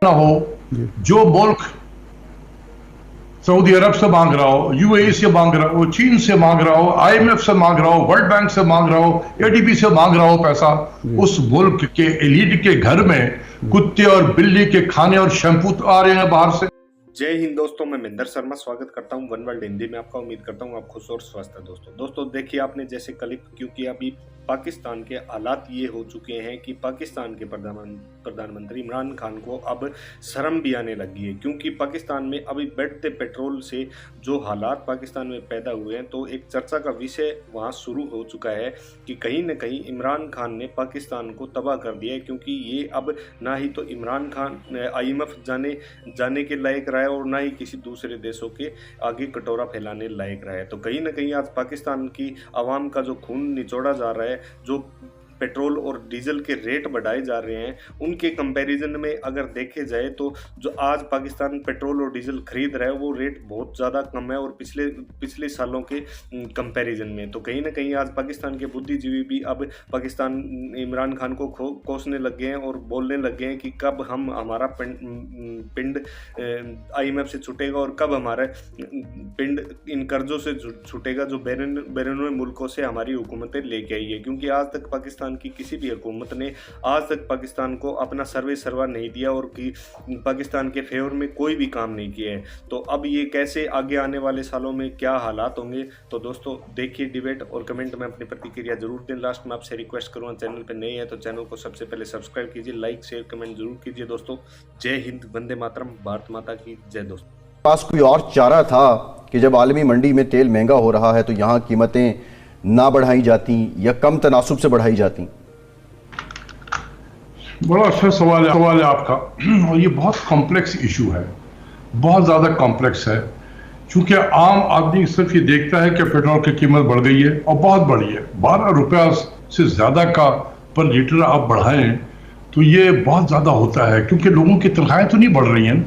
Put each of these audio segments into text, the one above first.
ना हो, जो मुल्क सऊदी अरब से मांग रहा हो, यूएई से मांग रहा हो, चीन से मांग रहा हो, आईएमएफ से मांग रहा हो, वर्ल्ड बैंक से मांग रहा हो, एडीबी से मांग रहा हो पैसा, उस मुल्क के एलिट के घर में कुत्ते और बिल्ली के खाने और शैम्पू आ रहे हैं बाहर से। जय हिंद दोस्तों, मैं महेंद्र शर्मा स्वागत करता हूं वन वर्ल्ड हिंदी में आपका। उम्मीद करता हूं आप खुश और स्वस्थ हैं। दोस्तों देखिए, आपने जैसे क्लिप क्योंकि अभी पाकिस्तान के हालात ये हो चुके हैं कि पाकिस्तान के प्रधानमंत्री इमरान खान को अब शर्म भी आने लगी है, क्योंकि पाकिस्तान में अभी बढ़ते पेट्रोल से जो हालात पाकिस्तान में पैदा हुए हैं, तो एक चर्चा का विषय वहाँ शुरू हो चुका है कि कहीं न कहीं इमरान खान ने पाकिस्तान को तबाह कर दिया है, क्योंकि ये अब ना ही तो इमरान खान IMF जाने के लायक रहा है और ना ही किसी दूसरे देशों के आगे कटोरा फैलाने लायक रहा है। तो कहीं ना कहीं आज पाकिस्तान की आवाम का जो खून निचोड़ा जा रहा है, जो पेट्रोल और डीजल के रेट बढ़ाए जा रहे हैं, उनके कंपैरिजन में अगर देखे जाए तो जो आज पाकिस्तान पेट्रोल और डीजल खरीद रहा है वो रेट बहुत ज़्यादा कम है और पिछले सालों के कंपैरिजन में। तो कहीं ना कहीं आज पाकिस्तान के बुद्धिजीवी भी अब पाकिस्तान इमरान खान को कोसने लग गए हैं और बोलने लग गए हैं कि कब हमारा पिंड IMF से छूटेगा और कब हमारा पिंड इन कर्जों से छूटेगा जो बैरूनी मुल्कों से हमारी हुकूमतें लेके आई है। क्योंकि आज तक पाकिस्तान की किसी भी हुकूमत ने आज तक पाकिस्तान को अपना सर्वा नहीं दिया और कि पाकिस्तान के फेवर में कोई भी काम नहीं किया है। तो अब ये कैसे आगे आने वाले सालों में क्या हालात होंगे, तो दोस्तों देखिए डिबेट और कमेंट में अपनी प्रतिक्रिया जरूर दें। लास्ट में आपसे रिक्वेस्ट करूँगा, चैनल पर नए हैं तो चैनल को सबसे पहले सब्सक्राइब कीजिए, लाइक शेयर कमेंट जरूर कीजिए। दोस्तों जय हिंद, वंदे मातरम, भारत माता की जय। दोस्तों पास कोई और चारा था कि जब आलमी मंडी में तेल महंगा हो रहा है तो यहाँ कीमतें ना बढ़ाई जाती या कम तनासुब से बढ़ाई जाती? बड़ा अच्छा सवाल है आपका, और ये बहुत कॉम्प्लेक्स इशू है, बहुत ज़्यादा कॉम्प्लेक्स है। क्योंकि आम आदमी सिर्फ ये देखता है कि पेट्रोल की कीमत बढ़ गई है और बहुत बढ़ी है, 12 रुपया से ज़्यादा का पर लीटर आप बढ़ाएं तो ये बहुत ज़्यादा होता है, क्योंकि लोगों की तनख्वाहें तो नहीं बढ़ रही हैं,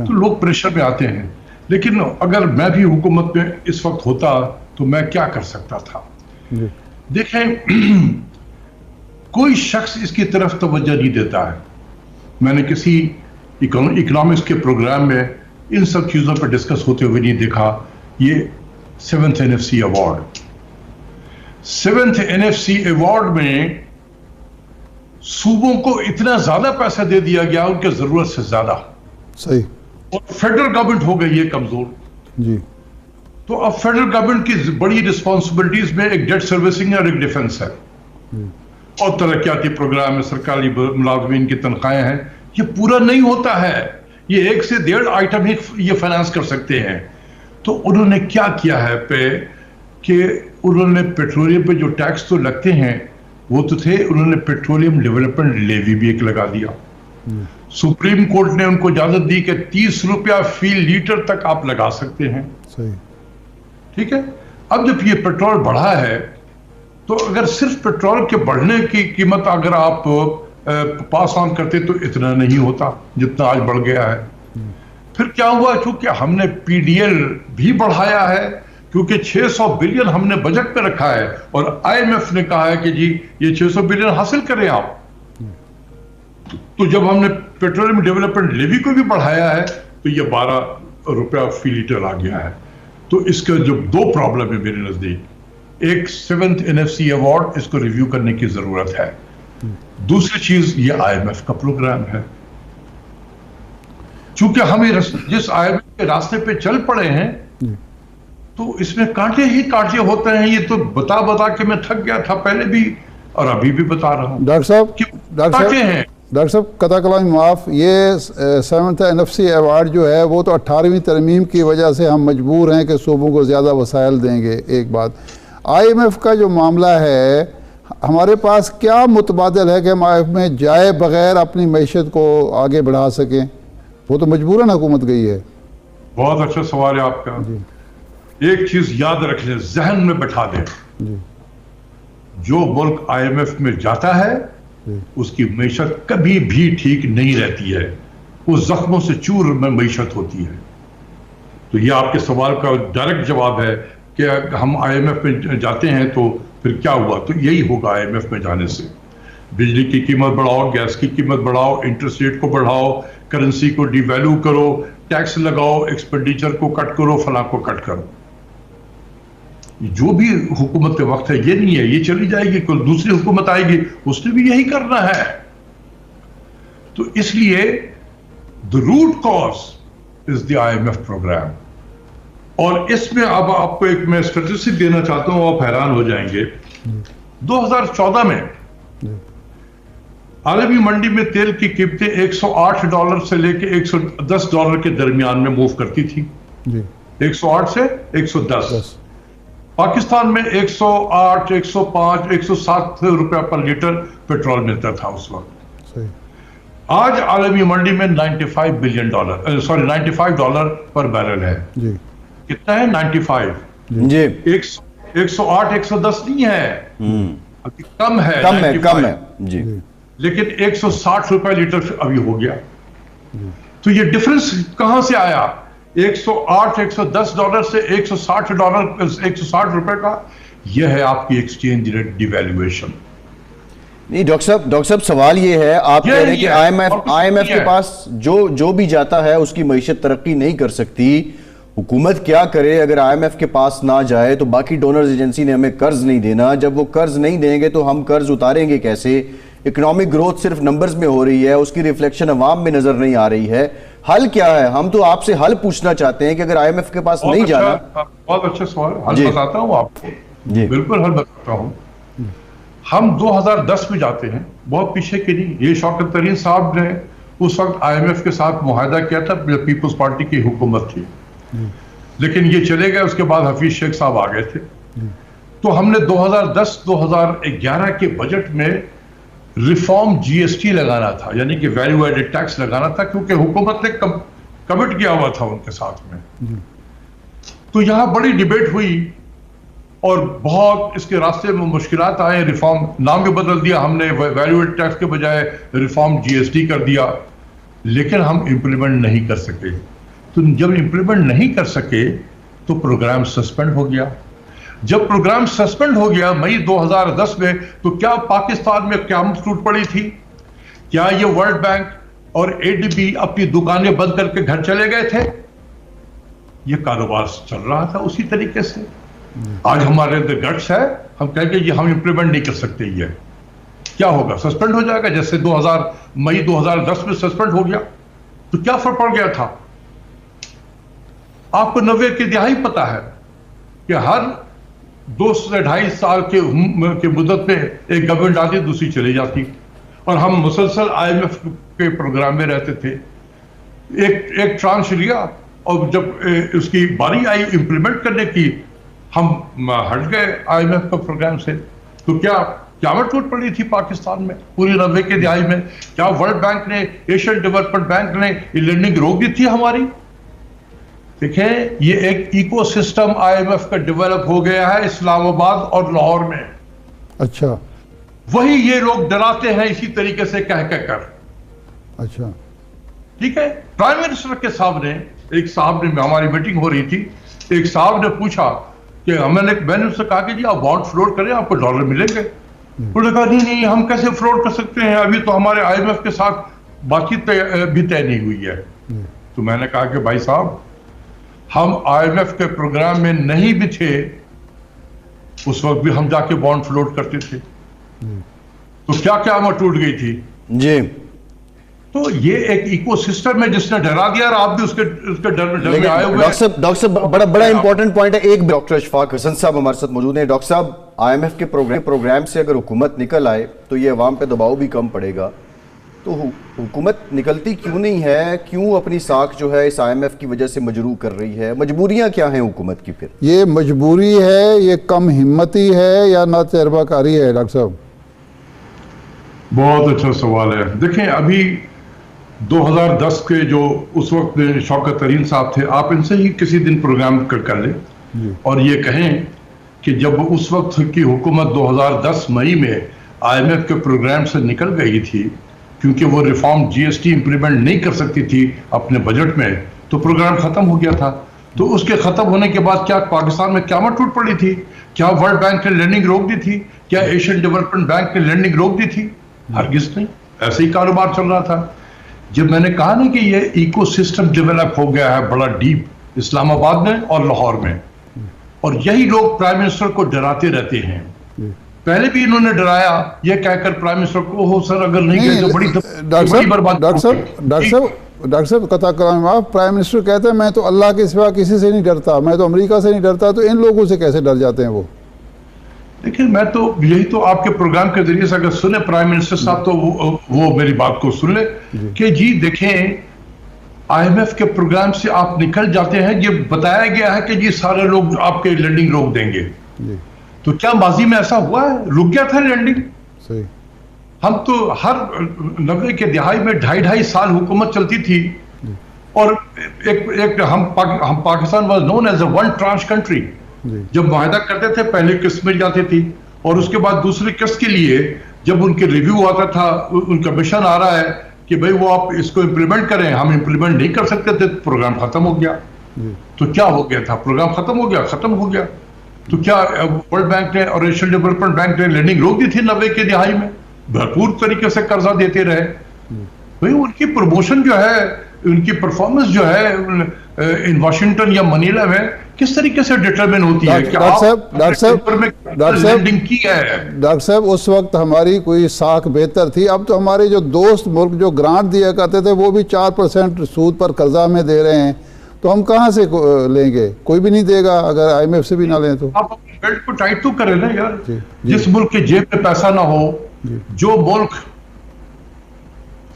तो लोग प्रेशर में आते हैं। लेकिन अगर मैं भी हुकूमत में इस वक्त होता तो मैं क्या कर सकता था? देखें, कोई शख्स इसकी तरफ तवज्जो नहीं देता है। मैंने किसी इकोनॉमिक्स के प्रोग्राम में इन सब चीज़ों पर डिस्कस होते हुए नहीं देखा। ये 7th NFC award, 7th NFC award में सूबों को इतना ज्यादा पैसा दे दिया गया उनके जरूरत से ज्यादा। सही। और फेडरल गवर्नमेंट हो गई है कमजोर जी। तो अब फेडरल गवर्नमेंट की बड़ी रिस्पॉन्सिबिलिटीज में एक डेट सर्विसिंग और एक डिफेंस है और तरक्याती प्रोग्राम है, सरकारी मुलाजमीन की तनख्वाहें हैं। ये पूरा नहीं होता है, ये 1 से 1.5 आइटम ही ये फाइनेंस कर सकते हैं। तो उन्होंने क्या किया है कि उन्होंने पेट्रोलियम पे जो टैक्स तो लगते हैं वो तो थे, उन्होंने पेट्रोलियम डेवलपमेंट लेवी भी एक लगा दिया। सुप्रीम कोर्ट ने उनको इजाजत दी कि 30 रुपया फी लीटर तक आप लगा सकते हैं। सही, ठीक है। अब जब ये पेट्रोल बढ़ा है तो अगर सिर्फ पेट्रोल के बढ़ने की कीमत अगर आप पास ऑन करते तो इतना नहीं होता जितना आज बढ़ गया है। फिर क्या हुआ, क्योंकि हमने PDL भी बढ़ाया है, क्योंकि 600 बिलियन हमने बजट में रखा है और IMF ने कहा है कि जी ये 600 बिलियन हासिल करें आप। तो जब हमने पेट्रोलियम डेवलपमेंट लेवी को भी बढ़ाया है तो ये 12 रुपया फी लीटर आ गया है। तो इसका जो 2 प्रॉब्लम है मेरे नजदीक, एक 7th NFC अवार्ड, इसको रिव्यू करने की जरूरत है। दूसरी चीज ये IMF का प्रोग्राम है, चूंकि हम जिस IMF के रास्ते पे चल पड़े हैं तो इसमें कांटे ही कांटे होते हैं। ये तो बता के मैं थक गया था पहले भी और अभी भी बता रहा हूं। डॉक्टर साहब कथा कलाम माफ, ये 7th NFC अवार्ड जो है वो तो 18वीं तरमीम की वजह से हम मजबूर हैं कि सूबों को ज़्यादा वसाइल देंगे। एक बात, IMF का जो मामला है, हमारे पास क्या मुतबादिल है कि हम IMF में जाए बगैर अपनी मईशत को आगे बढ़ा सकें? वो तो मजबूरन हुकूमत गई है। बहुत अच्छा सवाल है आपका जी। एक चीज याद रख ले, जहन में बैठा दे, जो मुल्क IMF में जाता है उसकी मईशत कभी भी ठीक नहीं रहती है, वो जख्मों से चूर में मईशत होती है। तो ये आपके सवाल का डायरेक्ट जवाब है कि हम IMF में जाते हैं तो फिर क्या हुआ, तो यही होगा IMF में जाने से। बिजली की कीमत बढ़ाओ, गैस की कीमत बढ़ाओ, इंटरेस्ट रेट को बढ़ाओ, करेंसी को डिवैल्यू करो, टैक्स लगाओ, एक्सपेंडिचर को कट करो, फला को कट करो। जो भी हुकूमत के वक्त है, ये नहीं है ये चली जाएगी, कोई दूसरी हुकूमत आएगी उसने भी यही करना है। तो इसलिए the root cause is the IMF programme. और इसमें अब आपको एक मैं स्टैटिस्टिक देना चाहता हूं, आप हैरान हो जाएंगे। 2014 में आलमी मंडी में तेल की कीमतें $108 से लेकर $110 के दरमियान में मूव करती थी। 108 से 110। पाकिस्तान में 108, 105, 107 रुपया पर लीटर पेट्रोल मिलता था उस वक्त। आज आलमी मंडी में $95 पर बैरल है। कितना है? 95 जी। 108, 110 नहीं है, अभी कम है, कम है जी। लेकिन 160 रुपए लीटर अभी हो गया। तो ये डिफरेंस कहां से आया? 108, $110 से $160 रुपए का। यह है आपकी एक्सचेंज रेट डिवैल्यूएशन। नहीं डॉक्टर साहब सवाल ये है, आप कह रहे हैं कि IMF के पास जो भी जाता है उसकी मईशत तरक्की नहीं कर सकती। हुकूमत क्या करे अगर IMF के पास ना जाए? तो बाकी डोनर्स एजेंसी ने हमें कर्ज नहीं देना, जब वो कर्ज नहीं देंगे तो हम कर्ज उतारेंगे कैसे? इकोनॉमिक ग्रोथ सिर्फ नंबर्स में हो रही है, उसकी रिफ्लेक्शन अवाम में नजर नहीं आ रही है। हल क्या है? हम तो आपसे हल पूछना चाहते हैं कि अगर IMF के पास नहीं जाना। बहुत अच्छा सवाल, हल बताता हूं आपको जी, बिल्कुल हल बताता हूं। हम 2010 में जाते हैं, बहुत पीछे के नहीं। ये शौकत तरीन साहब ने उस वक्त IMF के साथ मुआहदा किया था, पीपल्स पार्टी की हुकूमत थी, लेकिन ये चले गए। उसके बाद हफीज शेख साहब आ गए थे। तो हमने 2010-2011 के बजट में रिफॉर्म GST लगाना था, यानी कि वैल्यू एडेड टैक्स लगाना था, क्योंकि हुकूमत ने कमिट किया हुआ था उनके साथ में। तो यहां बड़ी डिबेट हुई और बहुत इसके रास्ते में मुश्किलात आए। रिफॉर्म नाम भी बदल दिया हमने, वैल्यू एडेड टैक्स के बजाय रिफॉर्म GST कर दिया, लेकिन हम इंप्लीमेंट नहीं कर सके। तो जब इंप्लीमेंट नहीं कर सके तो प्रोग्राम सस्पेंड हो गया। जब प्रोग्राम सस्पेंड हो गया मई 2010 में, तो क्या पाकिस्तान में क़यामत टूट पड़ी थी? क्या ये वर्ल्ड बैंक और ADB अपनी दुकानें बंद करके घर चले गए थे? ये कारोबार चल रहा था उसी तरीके से। आज हमारे अंदर गट्स है, हम कहेंगे ये हम इंप्लीमेंट नहीं कर सकते। ये क्या होगा? सस्पेंड हो जाएगा, जैसे मई 2010 में सस्पेंड हो गया। तो क्या फर्क पड़ गया था? आपको 90 की दिहाई पता है कि हर 2 से 2.5 साल के मुद्दत में एक गवर्नमेंट आती, दूसरी चली जाती, और हम मुसलसल IMF के प्रोग्राम में रहते थे। एक ट्रांश लिया और जब उसकी बारी आई इंप्लीमेंट करने की, हम हट गए IMF के प्रोग्राम से। तो क्या क़यामत टूट पड़ी थी पाकिस्तान में पूरी 90 के दिहाई में? क्या वर्ल्ड बैंक ने, एशियन डेवलपमेंट बैंक ने ये लैंडिंग रोक दी थी हमारी? देखें, ये एक इकोसिस्टम IMF का डेवलप हो गया है इस्लामाबाद और लाहौर में। अच्छा, वही ये लोग डराते हैं इसी तरीके से कह कर। अच्छा, ठीक है। प्राइम मिनिस्टर के सामने एक साहब ने, हमारी मीटिंग हो रही थी, एक साहब ने पूछा कि मैंने उससे कहा कि जी आप बॉन्ड फ्लोट करें, आपको डॉलर मिलेंगे। उन्होंने कहा नहीं हम कैसे फ्लोट कर सकते हैं, अभी तो हमारे IMF के साथ बातचीत भी तय नहीं हुई है। तो मैंने कहा कि भाई साहब, हम IMF के प्रोग्राम में नहीं भी थे, उस वक्त भी हम जाके बॉन्ड फ्लोट करते थे। तो क्या क़यामत टूट गई थी जी? तो ये एक इकोसिस्टम है जिसने डरा दिया, और आप भी उसके डर में आए हुए। डॉक्टर साहब बड़ा इंपॉर्टेंट पॉइंट है। एक डॉक्टर अशफाक हसन साहब हमारे साथ मौजूद हैं। डॉक्टर साहब, IMF के प्रोग्राम से अगर हुकूमत निकल आए तो ये अवाम पे दबाव भी कम पड़ेगा। तो हुकूमत निकलती क्यों नहीं है? क्यों अपनी साख जो है इस IMF की वजह से मजरूह कर रही है? मजबूरियां क्या हैं हुकूमत की? फिर ये मजबूरी है, ये कम हिम्मती है, या ना तजर्बाकारी है? डॉक्टर साहब, बहुत अच्छा सवाल है। देखें, अभी 2010 के जो उस वक्त शौकत तरीन साहब थे, आप इनसे ही किसी दिन प्रोग्राम कर लें और ये कहें कि जब उस वक्त की हुकूमत 2010 मई में IMF के प्रोग्राम से निकल गई थी, क्योंकि वो रिफॉर्म GST इंप्लीमेंट नहीं कर सकती थी अपने बजट में, तो प्रोग्राम खत्म हो गया था। तो उसके खत्म होने के बाद क्या पाकिस्तान में क़यामत टूट पड़ी थी? क्या वर्ल्ड बैंक ने लैंडिंग रोक दी थी? क्या एशियन डेवलपमेंट बैंक ने लैंडिंग रोक दी थी? हरगिज नहीं, ऐसे ही कारोबार चल रहा था। जब मैंने कहा ना कि ये इकोसिस्टम डेवलप हो गया है बड़ा डीप इस्लामाबाद में और लाहौर में, और यही लोग प्राइम मिनिस्टर को डराते रहते हैं। पहले भी इन्होंने डराया ये कहकर प्राइम मिनिस्टर को, हो सर अगर नहीं गए तो बड़ी बर्बादी। डॉक्टर साहब कथा कलाम आप, प्राइम मिनिस्टर कहते हैं मैं तो अल्लाह के सिवा किसी से नहीं डरता, मैं तो अमेरिका से नहीं डरता, तो इन लोगों से कैसे डर जाते हैं वो? देखिए मैं तो यही तो आपके प्रोग्राम के जरिए से अगर सुने प्राइम मिनिस्टर साहब तो वो मेरी बात को सुन ले कि जी देखें IMF के प्रोग्राम से आप निकल जाते हैं, ये बताया गया है कि जी सारे लोग आपके लैंडिंग रोक देंगे, तो क्या माजी में ऐसा हुआ है? रुक गया था लैंडिंग। सही। हम तो हर 90 के दहाई में 2.5 साल हुकूमत चलती थी, और एक हम Pakistan was known as a one trans country. जब मुआहदा करते थे पहले किस्त मिल जाती थी, और उसके बाद दूसरी किस्त के लिए जब उनके रिव्यू आता था, उनका मिशन आ रहा है कि भाई वो आप इसको इंप्लीमेंट करें, हम इंप्लीमेंट नहीं कर सकते थे, तो प्रोग्राम खत्म हो गया। तो क्या हो गया था? प्रोग्राम खत्म हो गया। तो क्या वर्ल्ड बैंक ने और एशियन डेवलपमेंट बैंक ने लैंडिंग रोक दी थी 90 के दहाई में? भरपूर तरीके से कर्जा देते रहे। भाई उनकी प्रमोशन जो है, उनकी परफॉर्मेंस जो है इन वाशिंगटन या मनीला में किस तरीके से डिटरमिन होती है कि डॉक्टर साहब उस वक्त हमारी कोई साख बेहतर थी। अब तो हमारे जो दोस्त मुल्क जो ग्रांट दिया करते थे वो भी 4% सूद पर कर्जा में दे रहे हैं, तो हम कहाँ से लेंगे? कोई भी नहीं देगा अगर IMF से भी ना लें तो। आप अपने बेल्ट को टाइट तो करें ना यार। जिस मुल्क के जेब में पैसा ना हो, जो मुल्क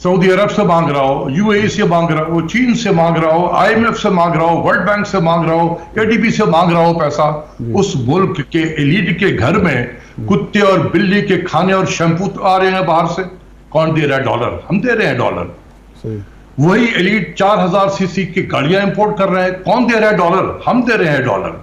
सऊदी अरब से मांग रहा हो, UAE से मांग रहा हो, चीन से मांग रहा हो, IMF से मांग रहा हो, वर्ल्ड बैंक से मांग रहा हो, ADB से मांग रहा हो पैसा, उस मुल्क के एलीट के घर में कुत्ते और बिल्ली के खाने और शैम्पू आ रहे हैं बाहर से। कौन दे रहा है? डॉलर। हम दे रहे हैं डॉलर। वही एलीट 4000 सीसी की गाड़ियां इंपोर्ट कर रहे हैं। कौन दे रहा है? डॉलर। हम दे रहे हैं डॉलर।